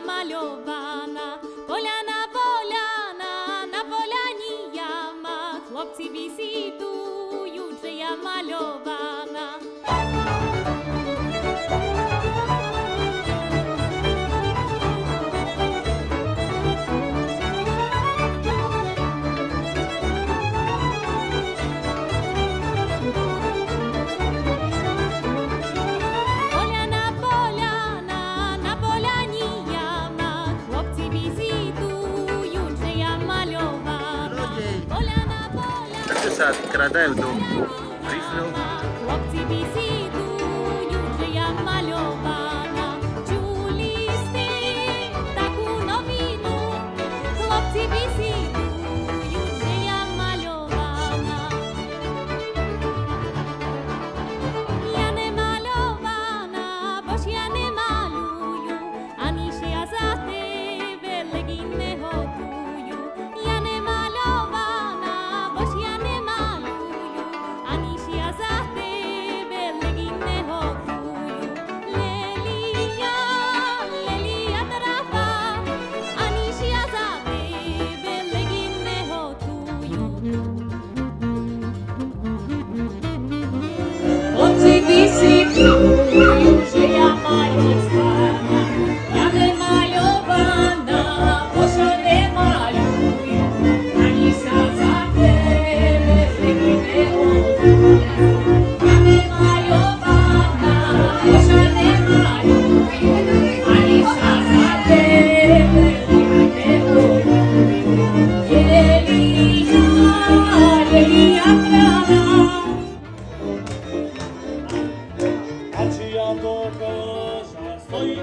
мальована, поляна, поляна, на поляні яма, хлопці бісідують, що я мальована. Sa відкрадають до рифлів. Хлопці бісідують, що я мальована. Чули сте таку новину? Хлопці бісідують, що я мальована. Я не мальована, бо ж я не малюю, ані ж я за тебе легінь не готую. Я не мальована, бо ж я не Хлопці бісідують, що я мальована, я не мальована, бо що не малюю, ані за тебе легінь не готую. Я не мальована, бо що не малюю, ані за тебе легінь не готую. Єлія трава. А чия дока стоїть